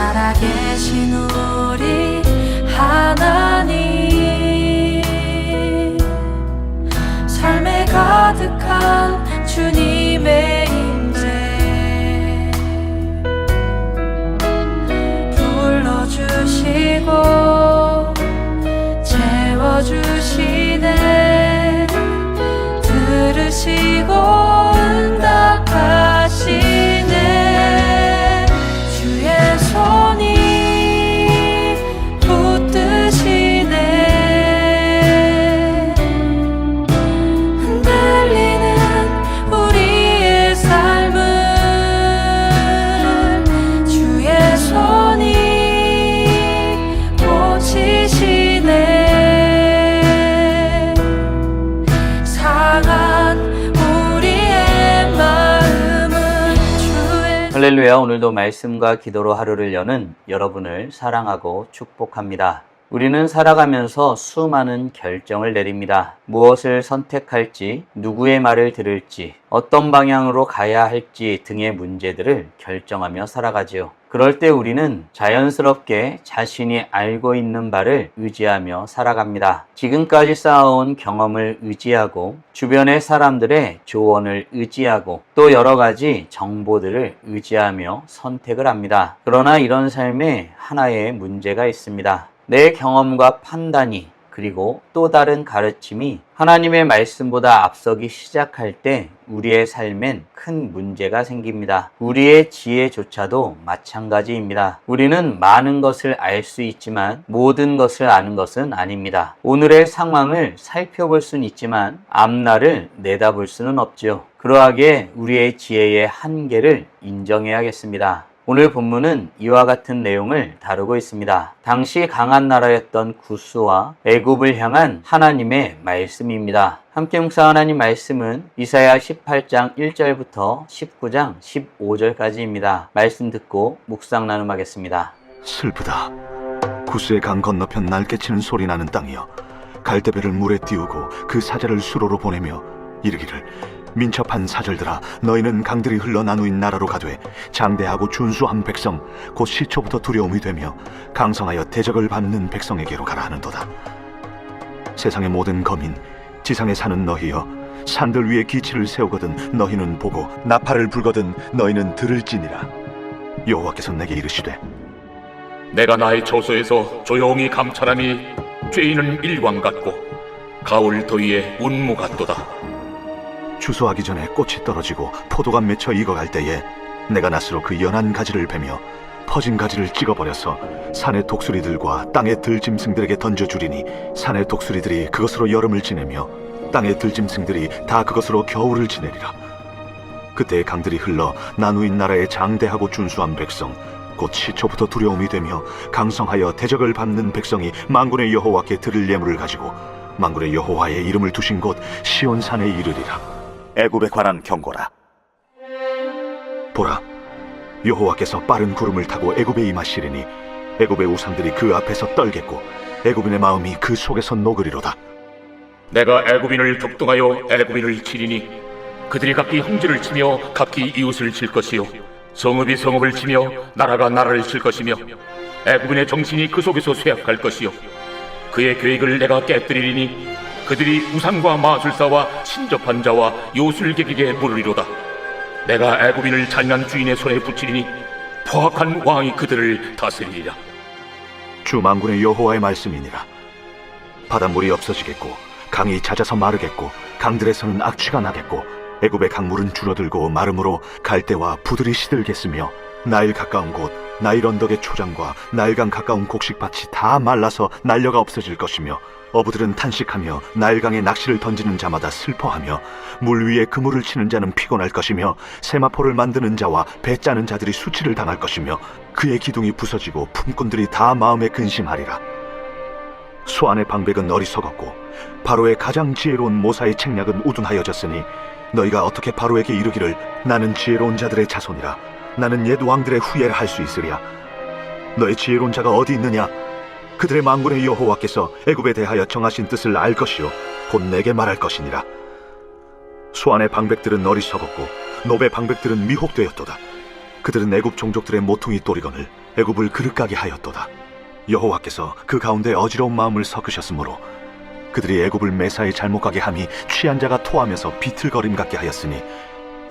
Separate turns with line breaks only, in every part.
살아계신 우리 하나님, 삶에 가득한 주님의 임재 불러주시고 채워주시네. 들으시고 응답하시네. 주의 손이 붙드시네. 흔들리는 우리의 삶을 주의 손이 고치시네. 상한 우리의 마음은 주의.
할렐루야. 오늘도 말씀과 기도로 하루를 여는 여러분을 사랑하고 축복합니다. 우리는 살아가면서 수많은 결정을 내립니다. 무엇을 선택할지, 누구의 말을 들을지, 어떤 방향으로 가야 할지 등의 문제들을 결정하며 살아가지요. 그럴 때 우리는 자연스럽게 자신이 알고 있는 바를 의지하며 살아갑니다. 지금까지 쌓아온 경험을 의지하고, 주변의 사람들의 조언을 의지하고, 또 여러 가지 정보들을 의지하며 선택을 합니다. 그러나 이런 삶에 하나의 문제가 있습니다. 내 경험과 판단이, 그리고 또 다른 가르침이 하나님의 말씀보다 앞서기 시작할 때 우리의 삶엔 큰 문제가 생깁니다. 우리의 지혜조차도 마찬가지입니다. 우리는 많은 것을 알 수 있지만 모든 것을 아는 것은 아닙니다. 오늘의 상황을 살펴볼 수는 있지만 앞날을 내다볼 수는 없죠. 그러하기에 우리의 지혜의 한계를 인정해야겠습니다. 오늘 본문은 이와 같은 내용을 다루고 있습니다. 당시 강한 나라였던 구스와 애굽을 향한 하나님의 말씀입니다. 함께 묵상하는 말씀은 이사야 18장 1절부터 19장 15절까지입니다. 말씀 듣고 묵상 나눔하겠습니다.
슬프다. 구스의 강 건너편 날개치는 소리 나는 땅이여, 갈대배를 물에 띄우고 그 사자를 수로로 보내며 이르기를, 민첩한 사절들아, 너희는 강들이 흘러 나누인 나라로 가되 장대하고 준수한 백성, 곧 시초부터 두려움이 되며 강성하여 대적을 받는 백성에게로 가라 하는도다. 세상의 모든 거민, 지상에 사는 너희여, 산들 위에 기치를 세우거든 너희는 보고 나팔을 불거든 너희는 들을지니라. 여호와께서 내게 이르시되,
내가 나의 처소에서 조용히 감찰함이 죄인은 일광 같고 가을 더위에 운무 같도다.
추수하기 전에 꽃이 떨어지고 포도가 맺혀 익어갈 때에 내가 낫으로 그 연한 가지를 베며 퍼진 가지를 찍어버려서 산의 독수리들과 땅의 들짐승들에게 던져주리니 산의 독수리들이 그것으로 여름을 지내며 땅의 들짐승들이 다 그것으로 겨울을 지내리라. 그때의 강들이 흘러 나누인 나라의 장대하고 준수한 백성, 곧 시초부터 두려움이 되며 강성하여 대적을 받는 백성이 만군의 여호와께 드릴 예물을 가지고 만군의 여호와의 이름을 두신 곳 시온산에 이르리라.
애굽에 관한 경고라.
보라, 여호와께서 빠른 구름을 타고 애굽에 임하시리니 애굽의 우상들이 그 앞에서 떨겠고 애굽인의 마음이 그 속에서 녹으리로다.
내가 애굽인을 격동하여 애굽인을 치리니 그들이 각기 형제를 치며 각기 이웃을 칠 것이요, 성읍이 성읍을 치며 나라가 나라를 칠 것이며 애굽인의 정신이 그 속에서 쇠약할 것이요, 그의 계획을 내가 깨뜨리리니 그들이 우상과 마술사와 신접한 자와 요술객에게 물으리로다. 내가 애굽인을 잔인한 주인의 손에 붙이리니 포악한 왕이 그들을 다스리리라.
주 만군의 여호와의 말씀이니라. 바닷물이 없어지겠고 강이 잦아서 마르겠고 강들에서는 악취가 나겠고 애굽의 강물은 줄어들고 마름으로 갈대와 부들이 시들겠으며 나일 가까운 곳, 나일 언덕의 초장과 나일강 가까운 곡식밭이 다 말라서 날려가 없어질 것이며 어부들은 탄식하며 나일강에 낚시를 던지는 자마다 슬퍼하며 물 위에 그물을 치는 자는 피곤할 것이며 세마포를 만드는 자와 배 짜는 자들이 수치를 당할 것이며 그의 기둥이 부서지고 품꾼들이 다 마음에 근심하리라. 소안의 방백은 어리석었고 바로의 가장 지혜로운 모사의 책략은 우둔하여졌으니 너희가 어떻게 바로에게 이르기를 나는 지혜로운 자들의 자손이라, 나는 옛 왕들의 후예를 할 수 있으랴. 너의 지혜로운 자가 어디 있느냐? 그들의 만군의 여호와께서 애굽에 대하여 정하신 뜻을 알 것이요 곧 내게 말할 것이니라. 소안의 방백들은 어리석었고 노베 방백들은 미혹되었도다. 그들은 애굽 종족들의 모퉁이 또리건을 애굽을 그릇가게 하였도다. 여호와께서 그 가운데 어지러운 마음을 섞으셨으므로 그들이 애굽을 매사에 잘못 가게 함이 취한 자가 토하면서 비틀거림 같게 하였으니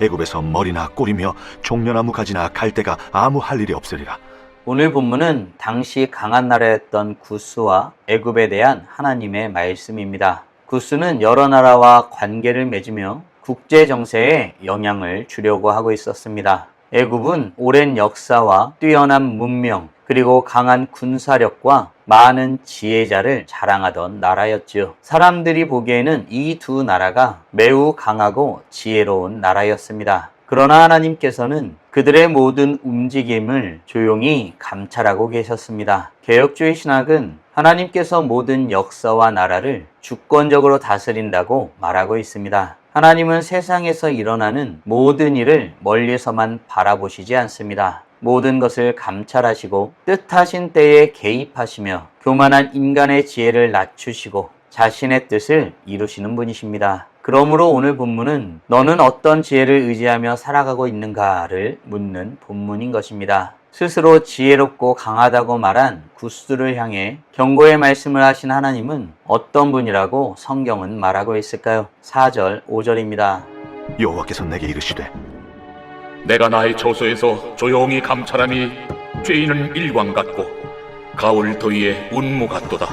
애굽에서 머리나 꼬리며 종려나무 가지나 갈대가 아무 할 일이 없으리라.
오늘 본문은 당시 강한 나라였던 구스와 애굽에 대한 하나님의 말씀입니다. 구스는 여러 나라와 관계를 맺으며 국제 정세에 영향을 주려고 하고 있었습니다. 애굽은 오랜 역사와 뛰어난 문명, 그리고 강한 군사력과 많은 지혜자를 자랑하던 나라였죠. 사람들이 보기에는 이 두 나라가 매우 강하고 지혜로운 나라였습니다. 그러나 하나님께서는 그들의 모든 움직임을 조용히 감찰하고 계셨습니다. 개혁주의 신학은 하나님께서 모든 역사와 나라를 주권적으로 다스린다고 말하고 있습니다. 하나님은 세상에서 일어나는 모든 일을 멀리서만 바라보시지 않습니다. 모든 것을 감찰하시고 뜻하신 때에 개입하시며 교만한 인간의 지혜를 낮추시고 자신의 뜻을 이루시는 분이십니다. 그러므로 오늘 본문은 너는 어떤 지혜를 의지하며 살아가고 있는가를 묻는 본문인 것입니다. 스스로 지혜롭고 강하다고 말한 구스를 향해 경고의 말씀을 하신 하나님은 어떤 분이라고 성경은 말하고 있을까요? 4절, 5절입니다.
여호와께서 내게 이르시되
내가 나의 처소에서 조용히 감찰하니 죄인은 일광 같고 가을 더위에 운무 같도다.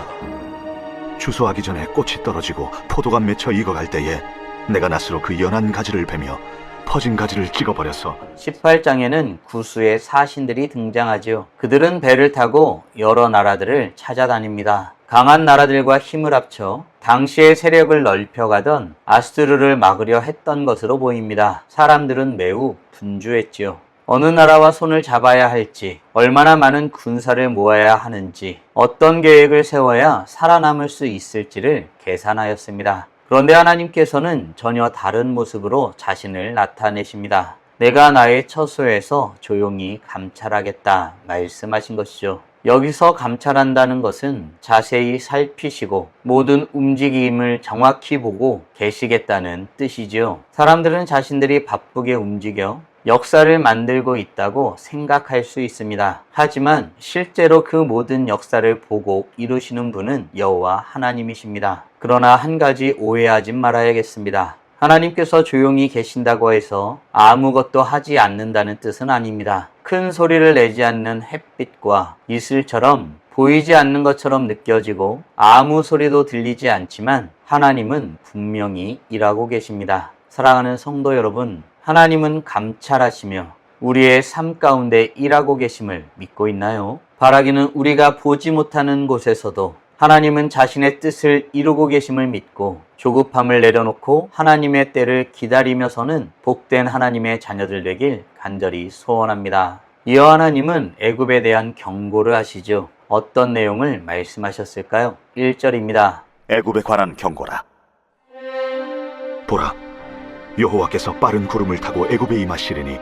추수하기 전에 꽃이 떨어지고 포도가 맺혀 익어갈 때에 내가 낫으로 그 연한 가지를 베며 퍼진 가지를 찍어버려서
18장에는 구스의 사신들이 등장하지요. 그들은 배를 타고 여러 나라들을 찾아다닙니다. 강한 나라들과 힘을 합쳐 당시의 세력을 넓혀가던 아수르를 막으려 했던 것으로 보입니다. 사람들은 매우 분주했지요. 어느 나라와 손을 잡아야 할지, 얼마나 많은 군사를 모아야 하는지, 어떤 계획을 세워야 살아남을 수 있을지를 계산하였습니다. 그런데 하나님께서는 전혀 다른 모습으로 자신을 나타내십니다. 내가 나의 처소에서 조용히 감찰하겠다 말씀하신 것이죠. 여기서 감찰한다는 것은 자세히 살피시고 모든 움직임을 정확히 보고 계시겠다는 뜻이지요. 사람들은 자신들이 바쁘게 움직여 역사를 만들고 있다고 생각할 수 있습니다. 하지만 실제로 그 모든 역사를 보고 이루시는 분은 여호와 하나님이십니다. 그러나 한 가지 오해하지 말아야겠습니다. 하나님께서 조용히 계신다고 해서 아무것도 하지 않는다는 뜻은 아닙니다. 큰 소리를 내지 않는 햇빛과 이슬처럼 보이지 않는 것처럼 느껴지고 아무 소리도 들리지 않지만 하나님은 분명히 일하고 계십니다. 사랑하는 성도 여러분, 하나님은 감찰하시며 우리의 삶 가운데 일하고 계심을 믿고 있나요? 바라기는 우리가 보지 못하는 곳에서도 하나님은 자신의 뜻을 이루고 계심을 믿고 조급함을 내려놓고 하나님의 때를 기다리며서는 복된 하나님의 자녀들 되길 간절히 소원합니다. 이어 하나님은 애굽에 대한 경고를 하시죠. 어떤 내용을 말씀하셨을까요? 1절입니다.
애굽에 관한 경고라.
보라, 여호와께서 빠른 구름을 타고 애굽에 임하시리니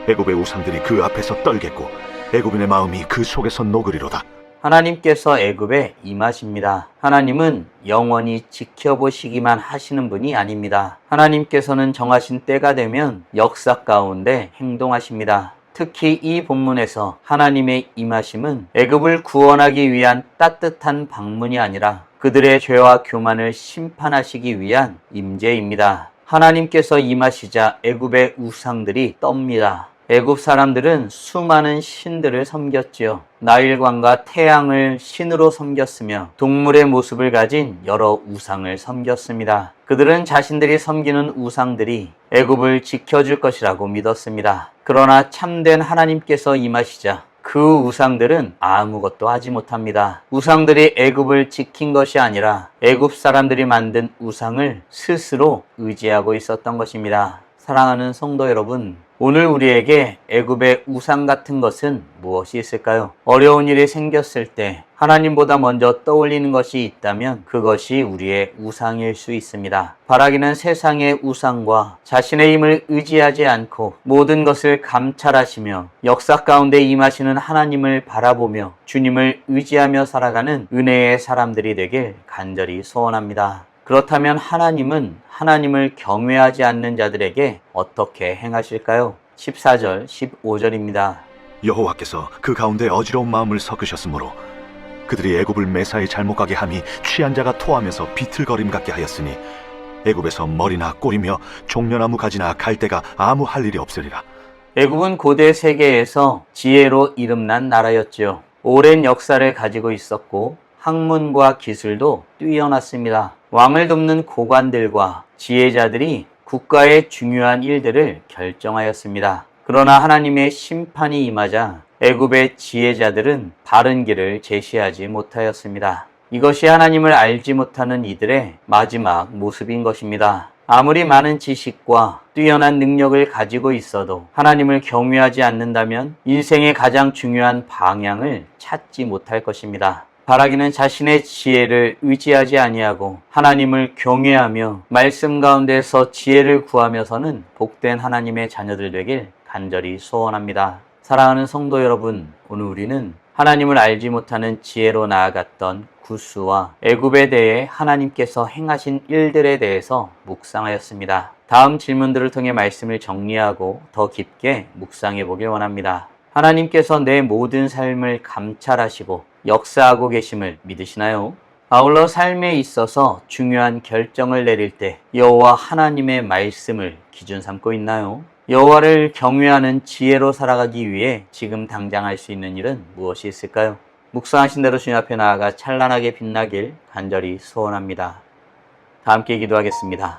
애굽의 우상들이 그 앞에서 떨겠고 애굽인의 마음이 그 속에서 녹으리로다.
하나님께서 애굽에 임하십니다. 하나님은 영원히 지켜보시기만 하시는 분이 아닙니다. 하나님께서는 정하신 때가 되면 역사 가운데 행동하십니다. 특히 이 본문에서 하나님의 임하심은 애굽을 구원하기 위한 따뜻한 방문이 아니라 그들의 죄와 교만을 심판하시기 위한 임재입니다. 하나님께서 임하시자 애굽의 우상들이 떱니다. 애굽 사람들은 수많은 신들을 섬겼지요. 나일강과 태양을 신으로 섬겼으며 동물의 모습을 가진 여러 우상을 섬겼습니다. 그들은 자신들이 섬기는 우상들이 애굽을 지켜줄 것이라고 믿었습니다. 그러나 참된 하나님께서 임하시자 그 우상들은 아무것도 하지 못합니다. 우상들이 애굽을 지킨 것이 아니라 애굽 사람들이 만든 우상을 스스로 의지하고 있었던 것입니다. 사랑하는 성도 여러분, 오늘 우리에게 애굽의 우상 같은 것은 무엇이 있을까요? 어려운 일이 생겼을 때 하나님보다 먼저 떠올리는 것이 있다면 그것이 우리의 우상일 수 있습니다. 바라기는 세상의 우상과 자신의 힘을 의지하지 않고 모든 것을 감찰하시며 역사 가운데 임하시는 하나님을 바라보며 주님을 의지하며 살아가는 은혜의 사람들이 되길 간절히 소원합니다. 그렇다면 하나님은 하나님을 경외하지 않는 자들에게 어떻게 행하실까요? 14절, 15절입니다.
여호와께서 그 가운데 어지러운 마음을 섞으셨으므로 그들이 애굽을 매사에 잘못 가게 함이 취한 자가 토하면서 비틀거림 같게 하였으니 애굽에서 머리나 꼬리며 종려나무 가지나 갈대가 아무 할 일이 없으리라.
애굽은 고대 세계에서 지혜로 이름난 나라였지요. 오랜 역사를 가지고 있었고 학문과 기술도 뛰어났습니다. 왕을 돕는 고관들과 지혜자들이 국가의 중요한 일들을 결정하였습니다. 그러나 하나님의 심판이 임하자 애굽의 지혜자들은 바른 길을 제시하지 못하였습니다. 이것이 하나님을 알지 못하는 이들의 마지막 모습인 것입니다. 아무리 많은 지식과 뛰어난 능력을 가지고 있어도 하나님을 경외하지 않는다면 인생의 가장 중요한 방향을 찾지 못할 것입니다. 바라기는 자신의 지혜를 의지하지 아니하고 하나님을 경외하며 말씀 가운데서 지혜를 구하며서는 복된 하나님의 자녀들 되길 간절히 소원합니다. 사랑하는 성도 여러분, 오늘 우리는 하나님을 알지 못하는 지혜로 나아갔던 구스와 애굽에 대해 하나님께서 행하신 일들에 대해서 묵상하였습니다. 다음 질문들을 통해 말씀을 정리하고 더 깊게 묵상해 보길 원합니다. 하나님께서 내 모든 삶을 감찰하시고 역사하고 계심을 믿으시나요? 아울러 삶에 있어서 중요한 결정을 내릴 때 여호와 하나님의 말씀을 기준 삼고 있나요? 여호와를 경외하는 지혜로 살아가기 위해 지금 당장 할 수 있는 일은 무엇이 있을까요? 묵상하신 대로 주님 앞에 나아가 찬란하게 빛나길 간절히 소원합니다. 다 함께 기도하겠습니다.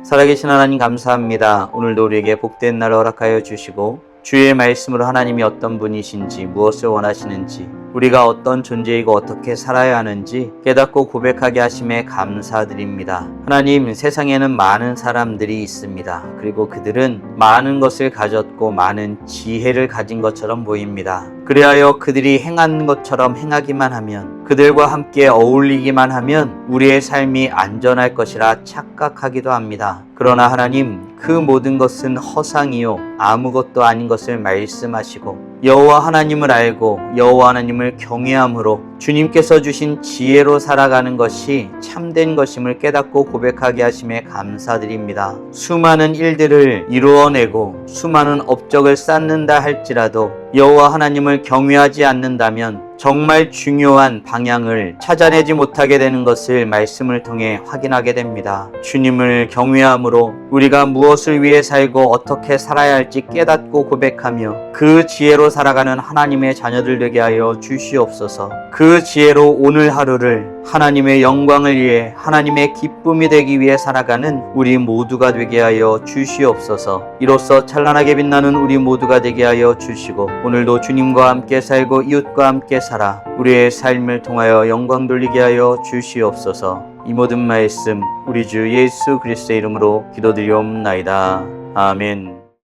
살아계신 하나님 감사합니다. 오늘도 우리에게 복된 날을 허락하여 주시고 주의 말씀으로 하나님이 어떤 분이신지 무엇을 원하시는지 우리가 어떤 존재이고 어떻게 살아야 하는지 깨닫고 고백하게 하심에 감사드립니다. 하나님, 세상에는 많은 사람들이 있습니다. 그리고 그들은 많은 것을 가졌고 많은 지혜를 가진 것처럼 보입니다. 그리하여 그들이 행한 것처럼 행하기만 하면, 그들과 함께 어울리기만 하면 우리의 삶이 안전할 것이라 착각하기도 합니다. 그러나 하나님, 그 모든 것은 허상이요 아무것도 아닌 것을 말씀하시고 여호와 하나님을 알고 여호와 하나님을 경외함으로 주님께서 주신 지혜로 살아가는 것이 참된 것임을 깨닫고 고백하게 하심에 감사드립니다. 수많은 일들을 이루어내고 수많은 업적을 쌓는다 할지라도 여호와 하나님을 경외하지 않는다면 정말 중요한 방향을 찾아내지 못하게 되는 것을 말씀을 통해 확인하게 됩니다. 주님을 경외함으로 우리가 무엇을 위해 살고 어떻게 살아야 할지 깨닫고 고백하며 그 지혜로 살아가는 하나님의 자녀들 되게 하여 주시옵소서. 그 지혜로 오늘 하루를 하나님의 영광을 위해 하나님의 기쁨이 되기 위해 살아가는 우리 모두가 되게 하여 주시옵소서. 이로써 찬란하게 빛나는 우리 모두가 되게 하여 주시고 오늘도 주님과 함께 살고 이웃과 함께 살아 우리의 삶을 통하여 영광 돌리게 하여 주시옵소서. 이 모든 말씀 우리 주 예수 그리스도의 이름으로 기도드리옵나이다. 아멘.